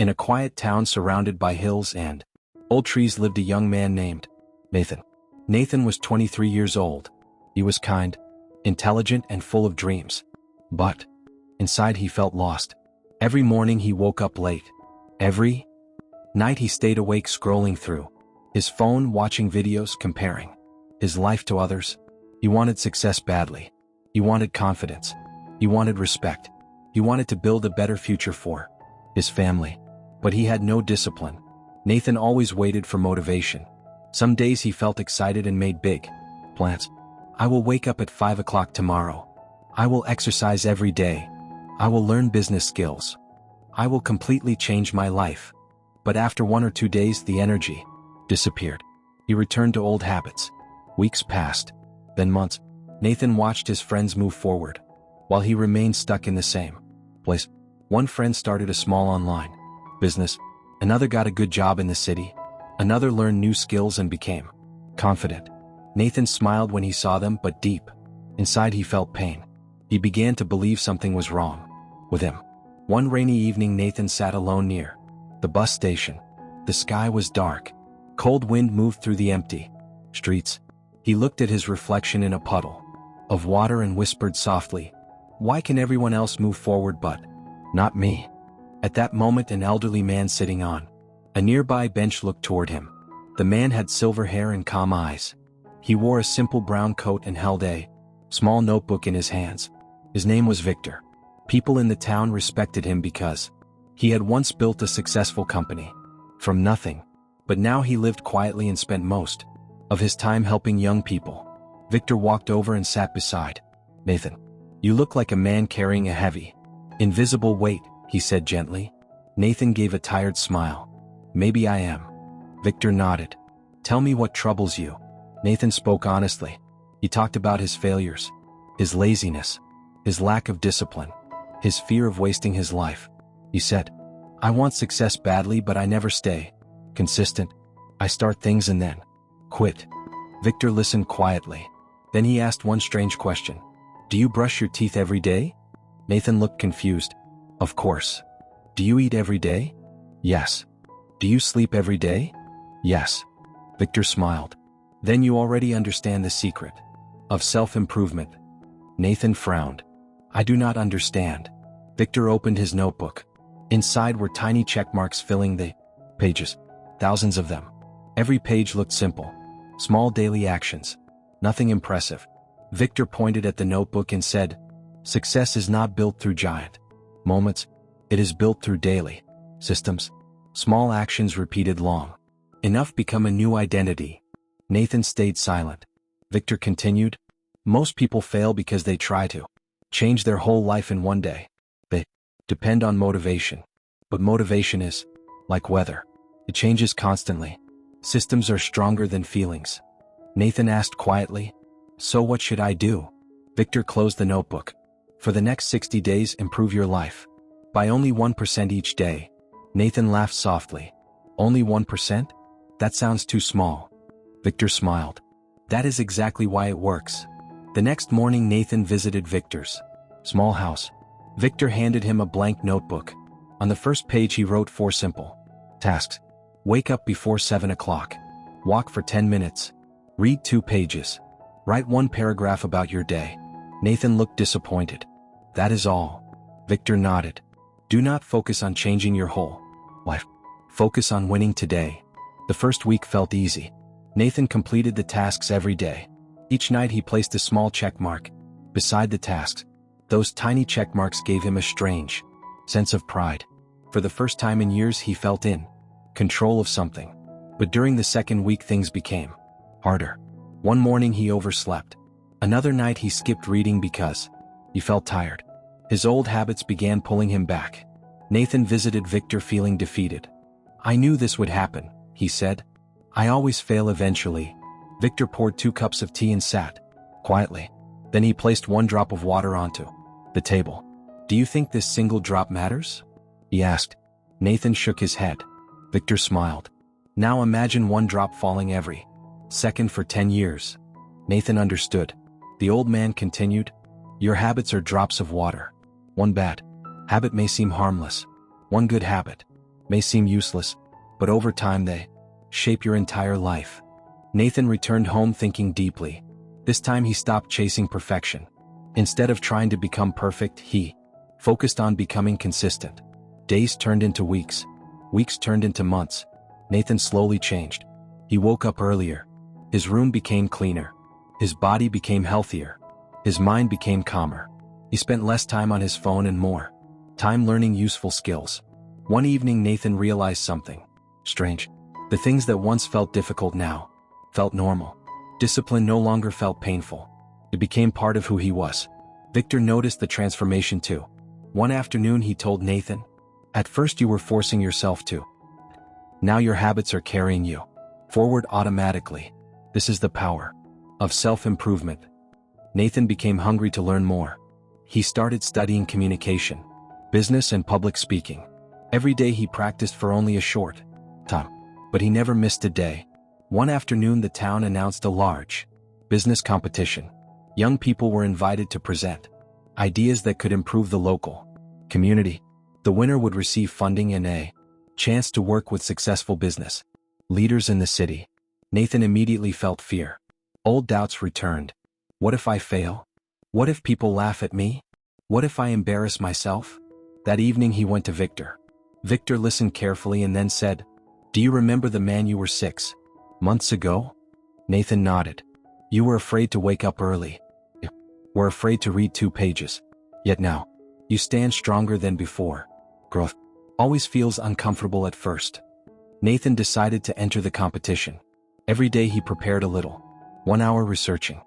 In a quiet town surrounded by hills and old trees lived a young man named Nathan. Nathan was 23 years old. He was kind, intelligent, and full of dreams. But inside he felt lost. Every morning he woke up late. Every night he stayed awake scrolling through his phone, watching videos, comparing his life to others. He wanted success badly. He wanted confidence. He wanted respect. He wanted to build a better future for his family. But he had no discipline. Nathan always waited for motivation. Some days he felt excited and made big plans. I will wake up at 5 o'clock tomorrow. I will exercise every day. I will learn business skills. I will completely change my life. But after 1 or 2 days, the energy disappeared. He returned to old habits. Weeks passed, then months. Nathan watched his friends move forward, while he remained stuck in the same place. One friend started a small online business. Another got a good job in the city. Another learned new skills and became confident. Nathan smiled when he saw them, but deep inside he felt pain. He began to believe something was wrong with him. One rainy evening, Nathan sat alone near the bus station. The sky was dark. Cold wind moved through the empty streets. He looked at his reflection in a puddle of water and whispered softly, "Why can everyone else move forward but not me?" At that moment, an elderly man sitting on a nearby bench looked toward him. The man had silver hair and calm eyes. He wore a simple brown coat and held a small notebook in his hands. His name was Victor. People in the town respected him because he had once built a successful company from nothing. But now he lived quietly and spent most of his time helping young people. Victor walked over and sat beside Nathan. "You look like a man carrying a heavy, invisible weight," he said gently. Nathan gave a tired smile. "Maybe I am." Victor nodded. "Tell me what troubles you." Nathan spoke honestly. He talked about his failures, his laziness, his lack of discipline, his fear of wasting his life. He said, "I want success badly, but I never stay consistent. I start things and then quit." Victor listened quietly. Then he asked one strange question. "Do you brush your teeth every day?" Nathan looked confused. "Of course." "Do you eat every day?" "Yes." "Do you sleep every day?" "Yes." Victor smiled. "Then you already understand the secret of self-improvement." Nathan frowned. "I do not understand." Victor opened his notebook. Inside were tiny check marks filling the pages. Thousands of them. Every page looked simple. Small daily actions. Nothing impressive. Victor pointed at the notebook and said, "Success is not built through giant moments. It is built through daily systems. Small actions repeated long enough become a new identity." Nathan stayed silent. Victor continued, "Most people fail because they try to change their whole life in one day. They depend on motivation. But motivation is like weather. It changes constantly. Systems are stronger than feelings." Nathan asked quietly, "So what should I do?" Victor closed the notebook. "For the next 60 days, improve your life by only 1% each day." Nathan laughed softly. "Only 1%? That sounds too small." Victor smiled. "That is exactly why it works." The next morning, Nathan visited Victor's small house. Victor handed him a blank notebook. On the first page he wrote 4 simple tasks. Wake up before 7 o'clock. Walk for 10 minutes. Read 2 pages. Write 1 paragraph about your day. Nathan looked disappointed. "That is all." Victor nodded. "Do not focus on changing your whole life. Focus on winning today." The first week felt easy. Nathan completed the tasks every day. Each night he placed a small check mark beside the tasks. Those tiny check marks gave him a strange sense of pride. For the first time in years he felt in control of something. But during the second week things became harder. One morning he overslept. Another night he skipped reading because he felt tired. His old habits began pulling him back. Nathan visited Victor feeling defeated. "I knew this would happen," he said. "I always fail eventually." Victor poured 2 cups of tea and sat quietly. Then he placed 1 drop of water onto the table. "Do you think this single drop matters?" he asked. Nathan shook his head. Victor smiled. "Now imagine 1 drop falling every second for 10 years. Nathan understood. The old man continued, "Your habits are drops of water. 1 bad habit may seem harmless. 1 good habit may seem useless, but over time they shape your entire life. Nathan returned home thinking deeply. This time he stopped chasing perfection. Instead of trying to become perfect, he focused on becoming consistent. Days turned into weeks. Weeks turned into months. Nathan slowly changed. He woke up earlier. His room became cleaner. His body became healthier. His mind became calmer. He spent less time on his phone and more time learning useful skills. One evening Nathan realized something strange. The things that once felt difficult now felt normal. Discipline no longer felt painful. It became part of who he was. Victor noticed the transformation too. One afternoon he told Nathan, "At first you were forcing yourself to. Now your habits are carrying you forward automatically. This is the power of self-improvement." Nathan became hungry to learn more. He started studying communication, business and public speaking. Every day he practiced for only a short time, but he never missed a day. One afternoon the town announced a large business competition. Young people were invited to present ideas that could improve the local community. The winner would receive funding and a chance to work with successful business leaders in the city. Nathan immediately felt fear. Old doubts returned. What if I fail? What if people laugh at me? What if I embarrass myself? That evening he went to Victor. Victor listened carefully and then said, "Do you remember the man you were 6 months ago?" Nathan nodded. "You were afraid to wake up early. You were afraid to read 2 pages. Yet now, you stand stronger than before." Growth always feels uncomfortable at first. Nathan decided to enter the competition. Every day he prepared a little. 1 hour researching,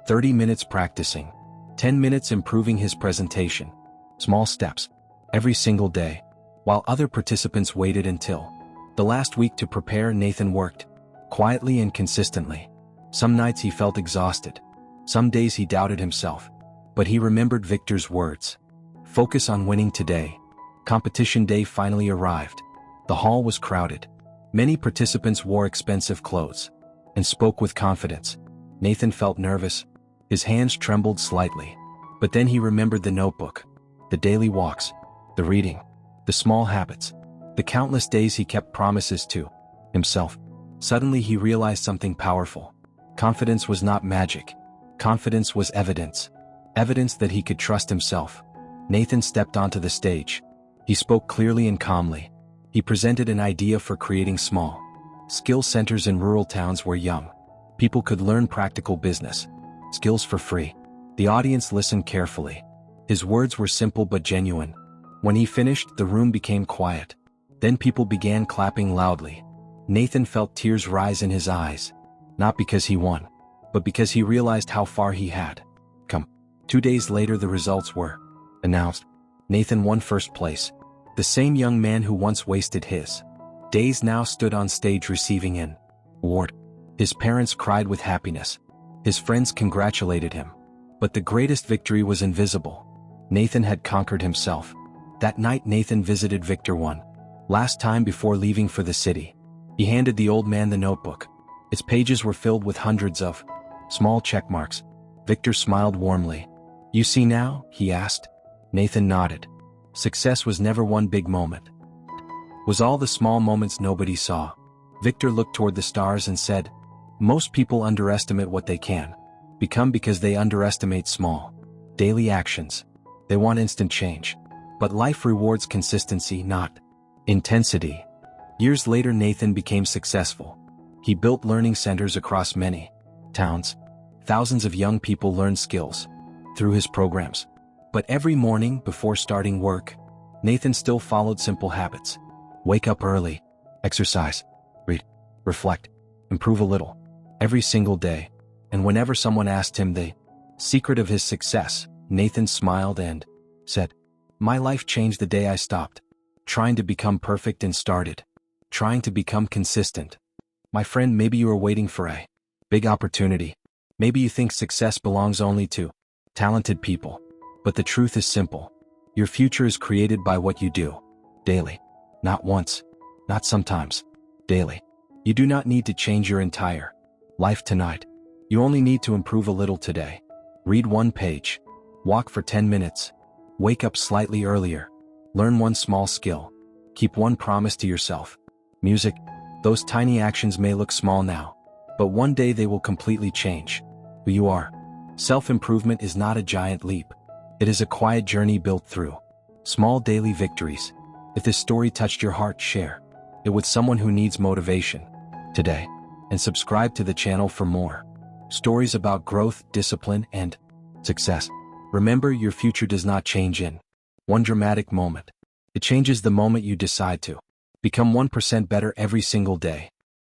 30 minutes practicing, 10 minutes improving his presentation. Small steps, every single day. While other participants waited until the last week to prepare, Nathan worked quietly and consistently. Some nights he felt exhausted. Some days he doubted himself. But he remembered Victor's words. Focus on winning today. Competition day finally arrived. The hall was crowded. Many participants wore expensive clothes and spoke with confidence. Nathan felt nervous. His hands trembled slightly. But then he remembered the notebook, the daily walks, the reading, the small habits, the countless days he kept promises to himself. Suddenly he realized something powerful. Confidence was not magic. Confidence was evidence. Evidence that he could trust himself. Nathan stepped onto the stage. He spoke clearly and calmly. He presented an idea for creating small skill centers in rural towns where young people could learn practical business skills for free. The audience listened carefully. His words were simple but genuine. When he finished, the room became quiet. Then people began clapping loudly. Nathan felt tears rise in his eyes. Not because he won, but because he realized how far he had come. 2 days later the results were announced. Nathan won first place. The same young man who once wasted his days now stood on stage receiving an award. His parents cried with happiness. His friends congratulated him. But the greatest victory was invisible. Nathan had conquered himself. That night Nathan visited Victor one last time before leaving for the city. He handed the old man the notebook. Its pages were filled with hundreds of small check marks. Victor smiled warmly. "You see now?" he asked. Nathan nodded. Success was never one big moment. It was all the small moments nobody saw. Victor looked toward the stars and said, "Most people underestimate what they can become because they underestimate small daily actions. They want instant change. But life rewards consistency, not intensity." Years later Nathan became successful. He built learning centers across many towns. Thousands of young people learned skills through his programs. But every morning before starting work, Nathan still followed simple habits. Wake up early, exercise, read, reflect, improve a little, every single day. And whenever someone asked him the secret of his success, Nathan smiled and said, "My life changed the day I stopped trying to become perfect and started trying to become consistent." My friend, maybe you are waiting for a big opportunity. Maybe you think success belongs only to talented people. But the truth is simple. Your future is created by what you do daily. Not once, not sometimes, daily. You do not need to change your entire life tonight. You only need to improve a little today. Read 1 page. Walk for 10 minutes. Wake up slightly earlier. Learn one small skill. Keep one promise to yourself. Music, those tiny actions may look small now, but one day they will completely change who you are. Self-improvement is not a giant leap. It is a quiet journey built through small daily victories. If this story touched your heart, share it with someone who needs motivation today, and subscribe to the channel for more stories about growth, discipline, and success. Remember, your future does not change in one dramatic moment. It changes the moment you decide to become 1% better every single day.